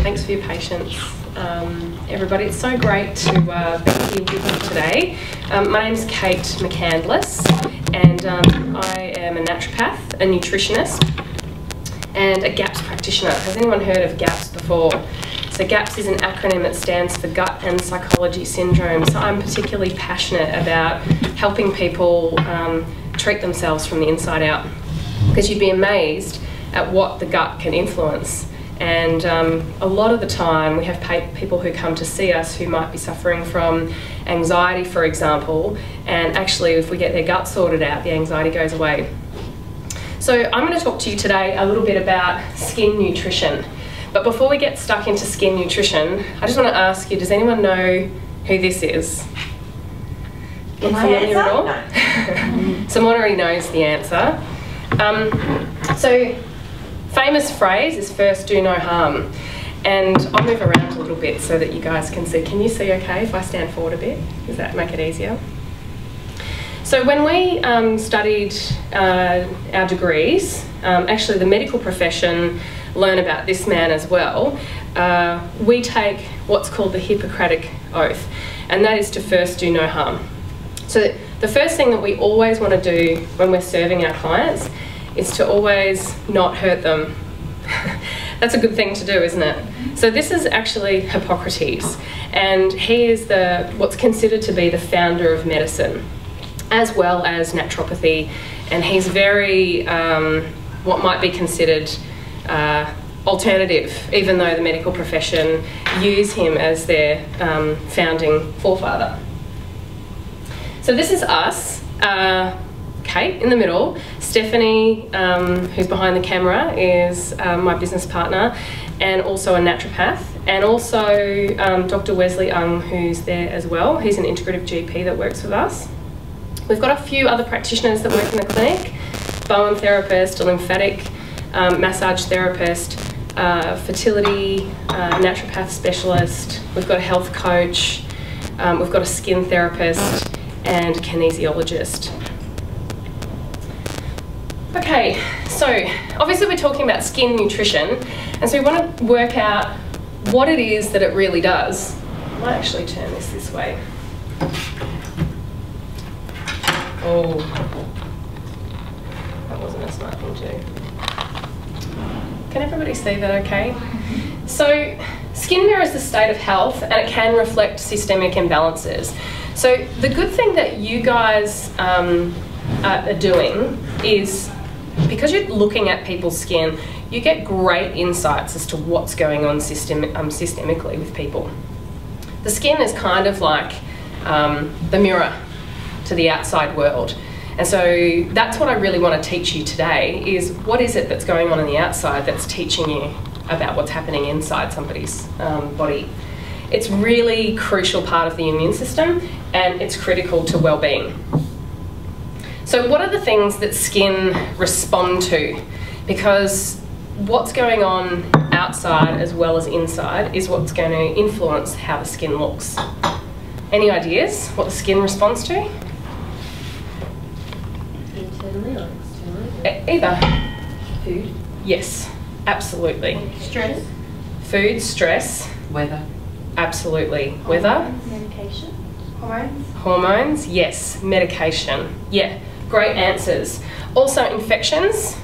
Thanks for your patience, everybody. It's so great to be here with you today. My name's Kate McCandless, and I am a naturopath, a nutritionist, and a GAPS practitioner. Has anyone heard of GAPS before? So GAPS is an acronym that stands for Gut and Psychology Syndrome. So I'm particularly passionate about helping people treat themselves from the inside out, because you'd be amazed at what the gut can influence. And a lot of the time we have people who come to see us who might be suffering from anxiety, for example, and actually if we get their gut sorted out, the anxiety goes away. So I'm going to talk to you today a little bit about skin nutrition. But before we get stuck into skin nutrition, I just want to ask you, does anyone know who this is? Look familiar at all? No. Someone already knows the answer. So famous phrase is first do no harm. And I'll move around a little bit so that you guys can see. Can you see okay if I stand forward a bit? Does that make it easier? So when we studied our degrees, actually the medical profession learn about this man as well. We take what's called the Hippocratic Oath, and that is to first do no harm. So the first thing that we always want to do when we're serving our clients is to always not hurt them. That's a good thing to do, isn't it? So this is actually Hippocrates, and he is what's considered to be the founder of medicine, as well as naturopathy, and he's very, what might be considered alternative, even though the medical profession use him as their founding forefather. So this is us. Kate in the middle. Stephanie, who's behind the camera, is my business partner and also a naturopath, and also Dr. Wesley Ung, who's there as well. He's an integrative GP that works with us. We've got a few other practitioners that work in the clinic: Bowen therapist, a lymphatic massage therapist, fertility naturopath specialist. We've got a health coach. We've got a skin therapist and kinesiologist. Okay, so obviously we're talking about skin nutrition, and so we want to work out what it is that it really does. I might actually turn this way. Oh, that wasn't a smart thing to do. Can everybody see that okay? So skin mirrors the state of health, and it can reflect systemic imbalances. So the good thing that you guys are doing is, because you're looking at people's skin, you get great insights as to what's going on systemically with people. The skin is kind of like the mirror to the outside world. And so that's what I really want to teach you today, is what is it that's going on the outside that's teaching you about what's happening inside somebody's body. It's really crucial part of the immune system, and it's critical to well-being. So what are the things that skin respond to? Because what's going on outside as well as inside is what's going to influence how the skin looks. Any ideas what the skin responds to? Internally or externally? Either. Food? Yes, absolutely. Stress? Food, stress. Weather? Absolutely. Weather? Medication? Hormones? Hormones, yes. Medication, yeah. Great answers. Also infections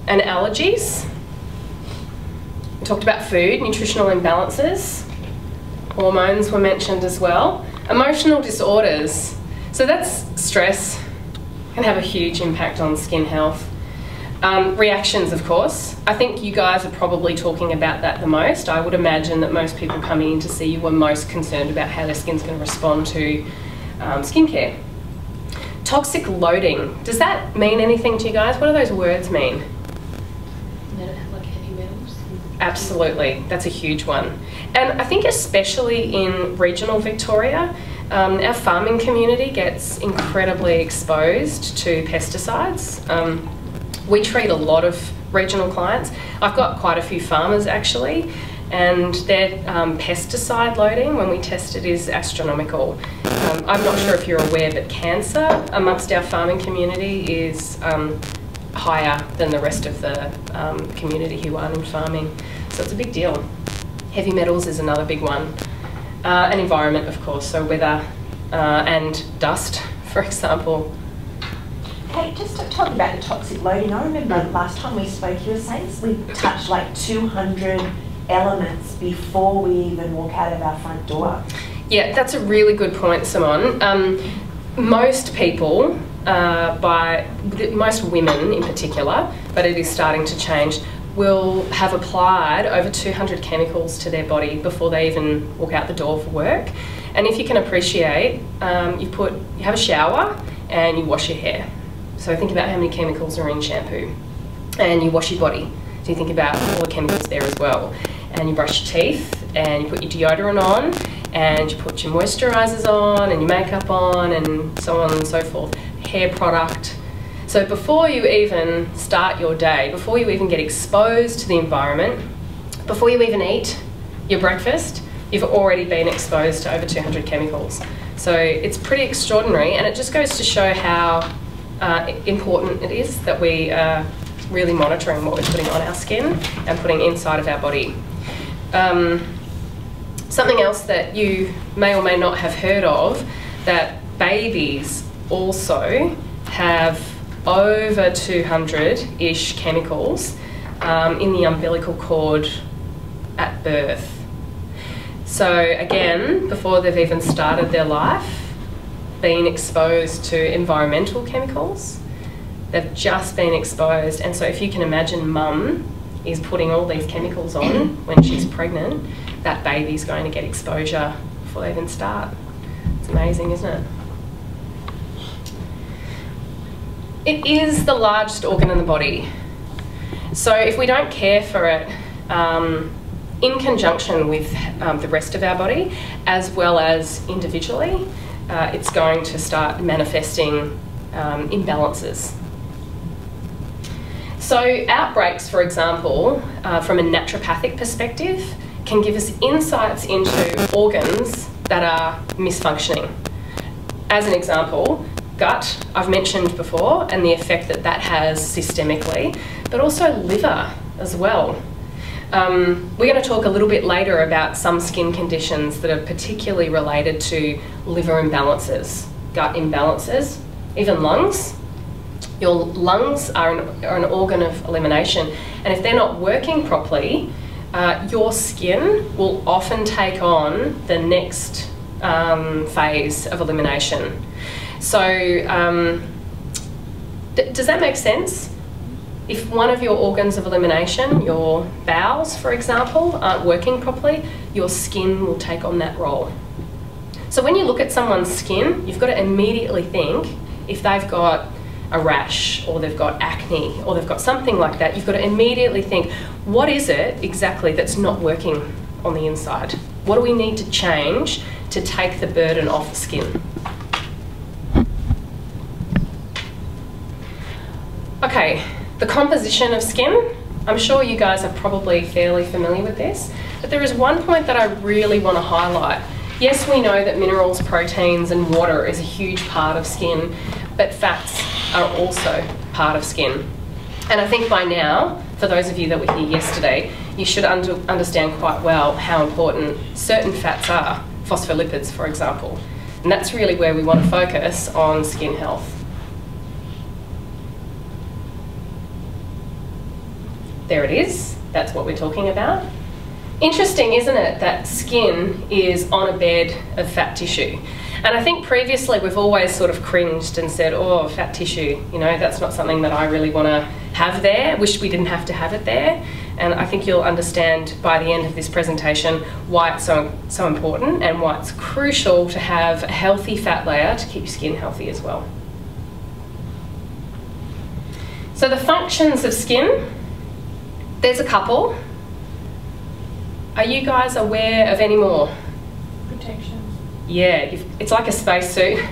and allergies. We talked about food, nutritional imbalances. Hormones were mentioned as well. Emotional disorders. So that's stress, can have a huge impact on skin health. Reactions, of course. I think you guys are probably talking about that the most. I would imagine that most people coming in to see you were most concerned about how their skin's going to respond to skincare. Toxic loading. Does that mean anything to you guys? What do those words mean? Like heavy metals? Absolutely, that's a huge one. And I think especially in regional Victoria, our farming community gets incredibly exposed to pesticides. We treat a lot of regional clients. I've got quite a few farmers actually, and their pesticide loading when we test it is astronomical. I'm not sure if you're aware, but cancer amongst our farming community is higher than the rest of the community who aren't in farming. So it's a big deal. Heavy metals is another big one. And environment, of course, so weather and dust, for example. Hey, just to talk about the toxic loading, I remember last time we spoke, you were saying we touched like 200 elements before we even walk out of our front door. Yeah, that's a really good point, Simone. Most people, most women in particular, but it is starting to change, will have applied over 200 chemicals to their body before they even walk out the door for work. And if you can appreciate, you have a shower and you wash your hair. So think about how many chemicals are in shampoo. And you wash your body. So you think about all the chemicals there as well. And you brush your teeth and you put your deodorant on and you put your moisturisers on and your makeup on and so on and so forth. Hair product. So before you even start your day, before you even get exposed to the environment, before you even eat your breakfast, you've already been exposed to over 200 chemicals. So it's pretty extraordinary, and it just goes to show how important it is that we are really monitoring what we're putting on our skin and putting inside of our body. Something else that you may or may not have heard of, that babies also have over 200-ish chemicals in the umbilical cord at birth. So again, before they've even started their life, been exposed to environmental chemicals, they've just been exposed. And so if you can imagine mum is putting all these chemicals on when she's pregnant, that baby's going to get exposure before they even start. It's amazing, isn't it? It is the largest organ in the body. So if we don't care for it, in conjunction with the rest of our body, as well as individually, it's going to start manifesting imbalances. So outbreaks, for example, from a naturopathic perspective, can give us insights into organs that are misfunctioning. As an example, gut, I've mentioned before, and the effect that that has systemically, but also liver as well. We're going to talk a little bit later about some skin conditions that are particularly related to liver imbalances, gut imbalances, even lungs. Your lungs are an organ of elimination, and if they're not working properly, your skin will often take on the next phase of elimination. So, does that make sense? If one of your organs of elimination, your bowels, for example, aren't working properly, your skin will take on that role. So when you look at someone's skin, you've got to immediately think, if they've got a rash, or they've got acne, or they've got something like that, you've got to immediately think, what is it exactly that's not working on the inside? What do we need to change to take the burden off the skin? Okay. The composition of skin, I'm sure you guys are probably fairly familiar with this, but there is one point that I really want to highlight. Yes, we know that minerals, proteins and water is a huge part of skin, but fats are also part of skin. And I think by now, for those of you that were here yesterday, you should understand quite well how important certain fats are, phospholipids for example. And that's really where we want to focus on skin health. There it is, that's what we're talking about. Interesting, isn't it, that skin is on a bed of fat tissue. And I think previously we've always sort of cringed and said, oh, fat tissue, you know, that's not something that I really want to have there, wish we didn't have to have it there. And I think you'll understand by the end of this presentation why it's so important and why it's crucial to have a healthy fat layer to keep your skin healthy as well. So the functions of skin, there's a couple. Are you guys aware of any more? Protection. Yeah, it's like a spacesuit.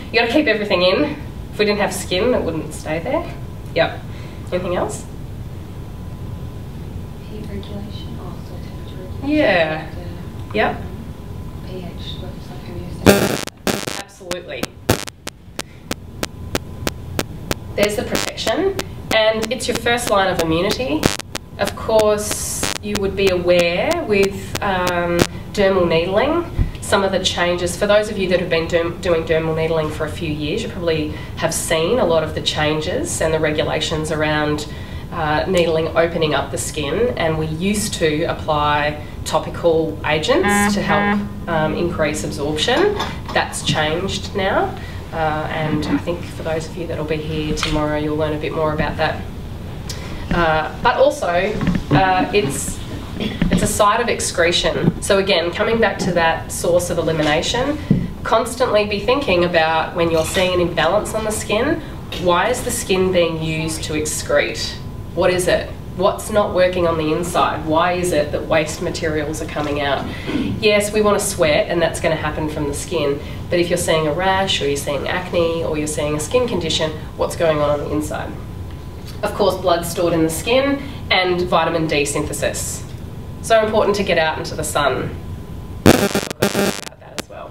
You got to keep everything in. If we didn't have skin, it wouldn't stay there. Yep. Anything else? Heat regulation, also temperature regulation. Yeah. Yep. pH levels, like homeostasis. Absolutely. There's the protection, and it's your first line of immunity. Of course, you would be aware with dermal needling, some of the changes. For those of you that have been doing dermal needling for a few years, you probably have seen a lot of the changes and the regulations around needling opening up the skin, and we used to apply topical agents to help increase absorption. That's changed now, and I think for those of you that will be here tomorrow, you'll learn a bit more about that. But also, it's a site of excretion. So again, coming back to that source of elimination, constantly be thinking about when you're seeing an imbalance on the skin, why is the skin being used to excrete? What is it? What's not working on the inside? Why is it that waste materials are coming out? Yes, we want to sweat, and that's going to happen from the skin, but if you're seeing a rash, or you're seeing acne, or you're seeing a skin condition, what's going on the inside? Of course, blood's stored in the skin, and vitamin D synthesis. So important to get out into the sun. About that as well.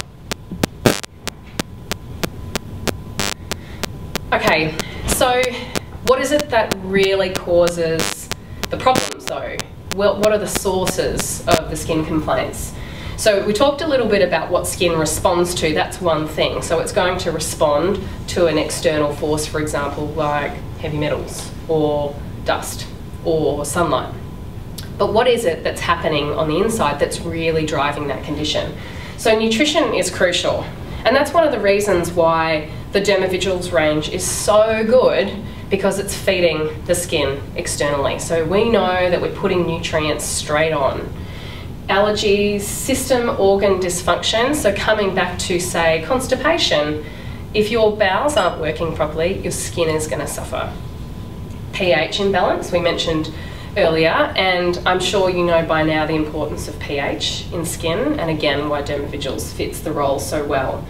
Okay, so what is it that really causes the problems though? Well, what are the sources of the skin complaints? So we talked a little bit about what skin responds to. That's one thing. So it's going to respond to an external force, for example, like heavy metals or dust or sunlight. But what is it that's happening on the inside that's really driving that condition? So nutrition is crucial, and that's one of the reasons why the Dermavigils range is so good, because it's feeding the skin externally. So we know that we're putting nutrients straight on. Allergies, system organ dysfunction, so coming back to, say, constipation, if your bowels aren't working properly, your skin is going to suffer. pH imbalance, we mentioned earlier, and I'm sure you know by now the importance of pH in skin, and again why Dermavigils fits the role so well.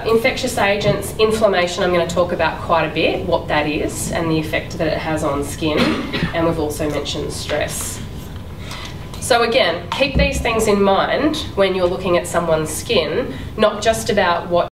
Infectious agents, inflammation, I'm going to talk about quite a bit, what that is and the effect that it has on skin, and we've also mentioned stress. So again, keep these things in mind when you're looking at someone's skin, not just about what